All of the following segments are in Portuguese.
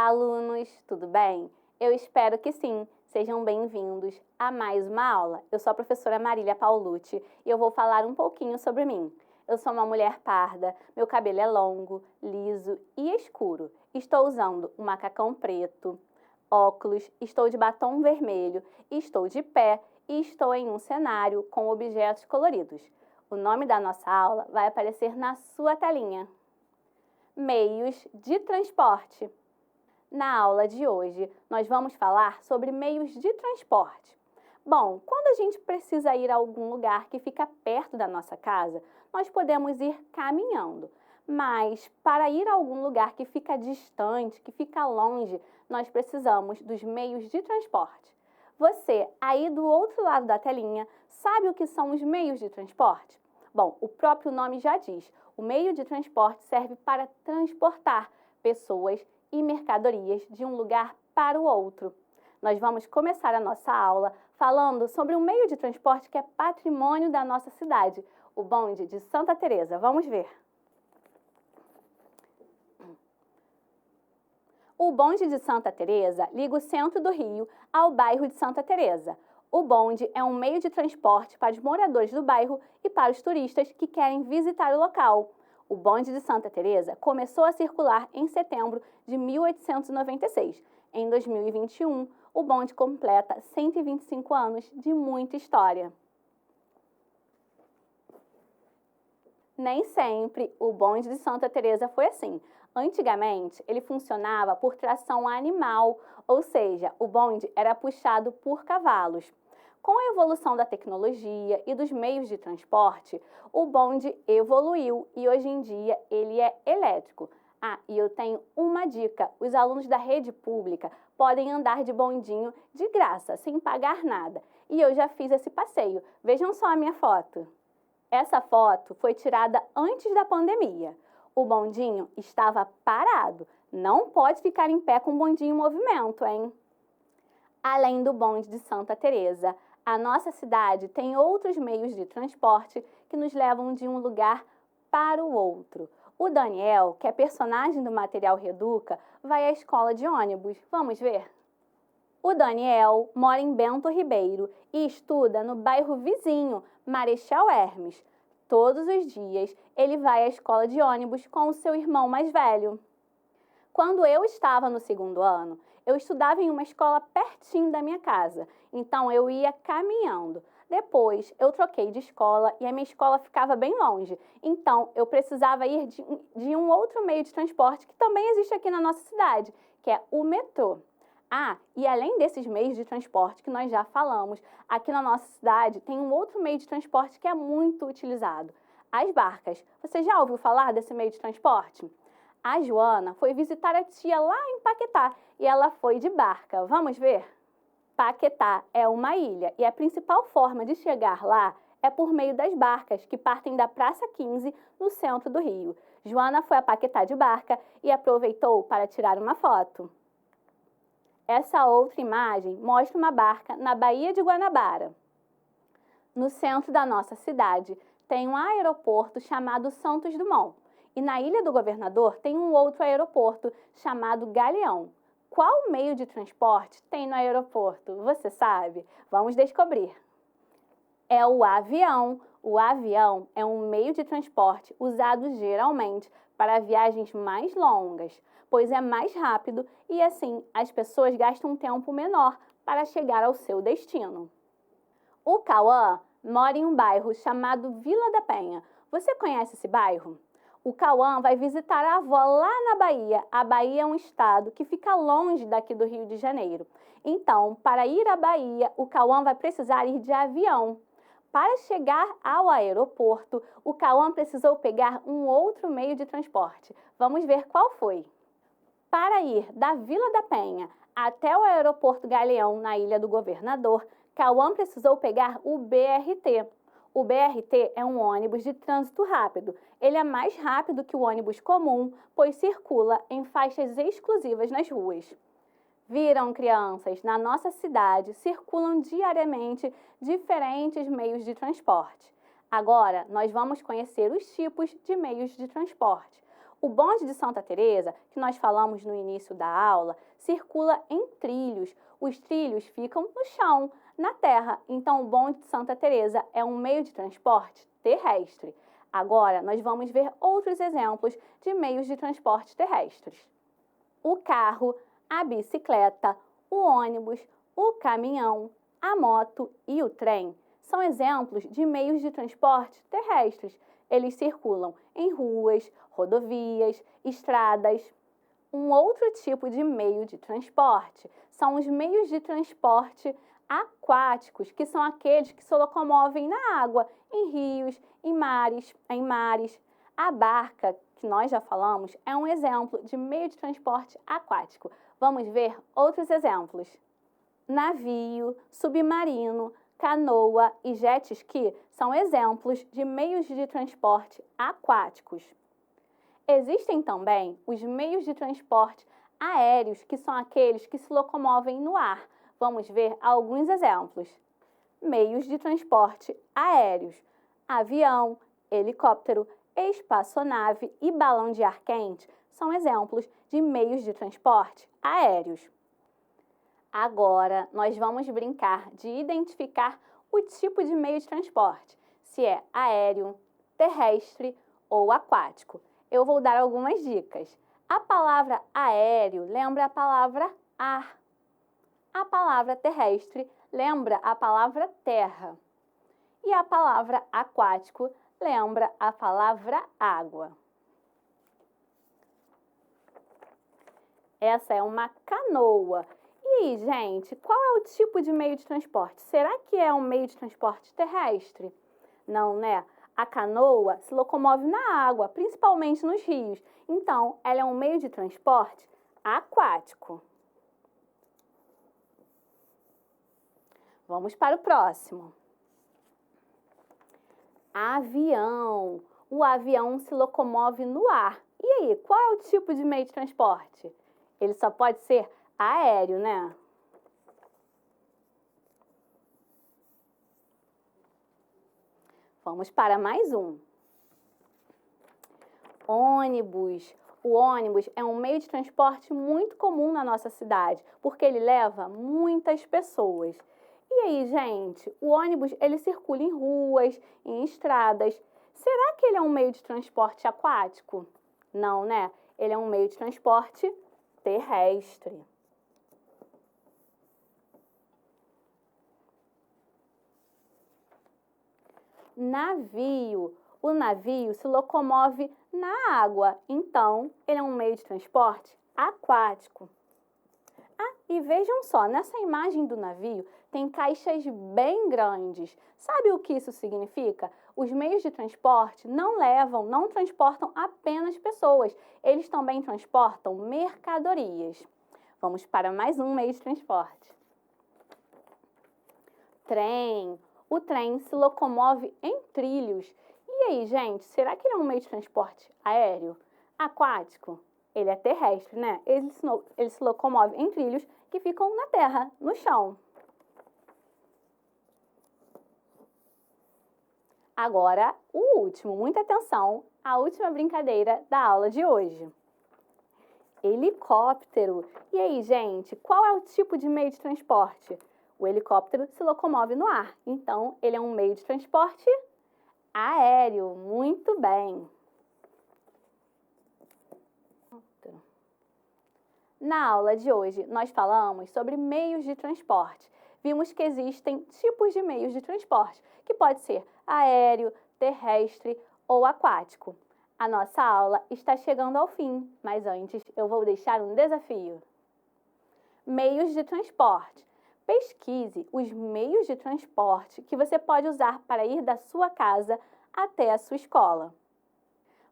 Olá, alunos, tudo bem? Eu espero que sim. Sejam bem-vindos a mais uma aula. Eu sou a professora Marília Paulucci e eu vou falar um pouquinho sobre mim. Eu sou uma mulher parda, meu cabelo é longo, liso e escuro. Estou usando um macacão preto, óculos, estou de batom vermelho, estou de pé e estou em um cenário com objetos coloridos. O nome da nossa aula vai aparecer na sua telinha. Meios de transporte. Na aula de hoje, nós vamos falar sobre meios de transporte. Bom, quando a gente precisa ir a algum lugar que fica perto da nossa casa, nós podemos ir caminhando. Mas para ir a algum lugar que fica distante, que fica longe, nós precisamos dos meios de transporte. Você, aí do outro lado da telinha, sabe o que são os meios de transporte? Bom, o próprio nome já diz, o meio de transporte serve para transportar pessoas e mercadorias de um lugar para o outro. Nós vamos começar a nossa aula falando sobre um meio de transporte que é patrimônio da nossa cidade, o bonde de Santa Teresa. Vamos ver. O bonde de Santa Teresa liga o centro do Rio ao bairro de Santa Teresa. O bonde é um meio de transporte para os moradores do bairro e para os turistas que querem visitar o local. O bonde de Santa Teresa começou a circular em setembro de 1896. Em 2021, o bonde completa 125 anos de muita história. Nem sempre o bonde de Santa Teresa foi assim. Antigamente, ele funcionava por tração animal, ou seja, o bonde era puxado por cavalos. Com a evolução da tecnologia e dos meios de transporte, o bonde evoluiu e hoje em dia ele é elétrico. E eu tenho uma dica: os alunos da rede pública podem andar de bondinho de graça, sem pagar nada. E eu já fiz esse passeio. Vejam só a minha foto. Essa foto foi tirada antes da pandemia. O bondinho estava parado. Não pode ficar em pé com o bondinho em movimento, hein? Além do bonde de Santa Teresa, a nossa cidade tem outros meios de transporte que nos levam de um lugar para o outro. O Daniel, que é personagem do material Reduca, vai à escola de ônibus. Vamos ver? O Daniel mora em Bento Ribeiro e estuda no bairro vizinho, Marechal Hermes. Todos os dias ele vai à escola de ônibus com o seu irmão mais velho. Quando eu estava no segundo ano, eu estudava em uma escola pertinho da minha casa, então eu ia caminhando. Depois, eu troquei de escola e a minha escola ficava bem longe, então eu precisava ir de um outro meio de transporte que também existe aqui na nossa cidade, que é o metrô. E além desses meios de transporte que nós já falamos, aqui na nossa cidade tem um outro meio de transporte que é muito utilizado, as barcas. Você já ouviu falar desse meio de transporte? A Joana foi visitar a tia lá em Paquetá e ela foi de barca. Vamos ver? Paquetá é uma ilha e a principal forma de chegar lá é por meio das barcas que partem da Praça 15, no centro do Rio. Joana foi a Paquetá de barca e aproveitou para tirar uma foto. Essa outra imagem mostra uma barca na Baía de Guanabara. No centro da nossa cidade tem um aeroporto chamado Santos Dumont. E na Ilha do Governador tem um outro aeroporto chamado Galeão. Qual meio de transporte tem no aeroporto? Você sabe? Vamos descobrir. É o avião. O avião é um meio de transporte usado geralmente para viagens mais longas, pois é mais rápido e assim as pessoas gastam um tempo menor para chegar ao seu destino. O Cauã mora em um bairro chamado Vila da Penha. Você conhece esse bairro? O Cauã vai visitar a avó lá na Bahia. A Bahia é um estado que fica longe daqui do Rio de Janeiro. Então, para ir à Bahia, o Cauã vai precisar ir de avião. Para chegar ao aeroporto, o Cauã precisou pegar um outro meio de transporte. Vamos ver qual foi. Para ir da Vila da Penha até o aeroporto Galeão, na Ilha do Governador, Cauã precisou pegar o BRT. O BRT é um ônibus de trânsito rápido. Ele é mais rápido que o ônibus comum, pois circula em faixas exclusivas nas ruas. Viram, crianças? Na nossa cidade circulam diariamente diferentes meios de transporte. Agora, nós vamos conhecer os tipos de meios de transporte. O bonde de Santa Teresa, que nós falamos no início da aula, circula em trilhos. Os trilhos ficam no chão, na terra. Então, o bonde de Santa Teresa é um meio de transporte terrestre. Agora, nós vamos ver outros exemplos de meios de transporte terrestres. O carro, a bicicleta, o ônibus, o caminhão, a moto e o trem são exemplos de meios de transporte terrestres. Eles circulam em ruas, rodovias, estradas. Um outro tipo de meio de transporte são os meios de transporte aquáticos, que são aqueles que se locomovem na água, em rios, em mares. A barca, que nós já falamos, é um exemplo de meio de transporte aquático. Vamos ver outros exemplos. Navio, submarino, canoa e jet ski são exemplos de meios de transporte aquáticos. Existem também os meios de transporte aéreos, que são aqueles que se locomovem no ar. Vamos ver alguns exemplos. Meios de transporte aéreos: avião, helicóptero, espaçonave e balão de ar quente são exemplos de meios de transporte aéreos. Agora, nós vamos brincar de identificar o tipo de meio de transporte, se é aéreo, terrestre ou aquático. Eu vou dar algumas dicas. A palavra aéreo lembra a palavra ar. A palavra terrestre lembra a palavra terra. E a palavra aquático lembra a palavra água. Essa é uma canoa. E aí, gente, qual é o tipo de meio de transporte? Será que é um meio de transporte terrestre? Não, né? A canoa se locomove na água, principalmente nos rios. Então, ela é um meio de transporte aquático. Vamos para o próximo. Avião. O avião se locomove no ar. E aí, qual é o tipo de meio de transporte? Ele só pode ser aéreo, né? Vamos para mais um. Ônibus. O ônibus é um meio de transporte muito comum na nossa cidade, porque ele leva muitas pessoas. E aí, gente, o ônibus ele circula em ruas, em estradas. Será que ele é um meio de transporte aquático? Não, né? Ele é um meio de transporte terrestre. Navio. O navio se locomove na água, então ele é um meio de transporte aquático. Ah, e vejam só, nessa imagem do navio tem caixas bem grandes. Sabe o que isso significa? Os meios de transporte não transportam apenas pessoas, eles também transportam mercadorias. Vamos para mais um meio de transporte. Trem. O trem se locomove em trilhos. E aí, gente, será que ele é um meio de transporte aéreo? Aquático? Ele é terrestre, né? Ele se locomove em trilhos que ficam na terra, no chão. Agora, o último, muita atenção, a última brincadeira da aula de hoje. Helicóptero. E aí, gente, qual é o tipo de meio de transporte? O helicóptero se locomove no ar, então ele é um meio de transporte aéreo. Muito bem. Na aula de hoje, nós falamos sobre meios de transporte. Vimos que existem tipos de meios de transporte, que pode ser aéreo, terrestre ou aquático. A nossa aula está chegando ao fim, mas antes eu vou deixar um desafio. Meios de transporte. Pesquise os meios de transporte que você pode usar para ir da sua casa até a sua escola.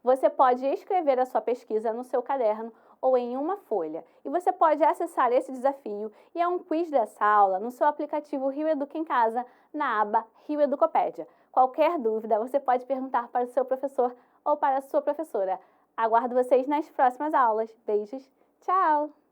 Você pode escrever a sua pesquisa no seu caderno ou em uma folha. E você pode acessar esse desafio e é um quiz dessa aula no seu aplicativo Rio Educa em Casa, na aba Rio Educopédia. Qualquer dúvida, você pode perguntar para o seu professor ou para a sua professora. Aguardo vocês nas próximas aulas. Beijos, tchau!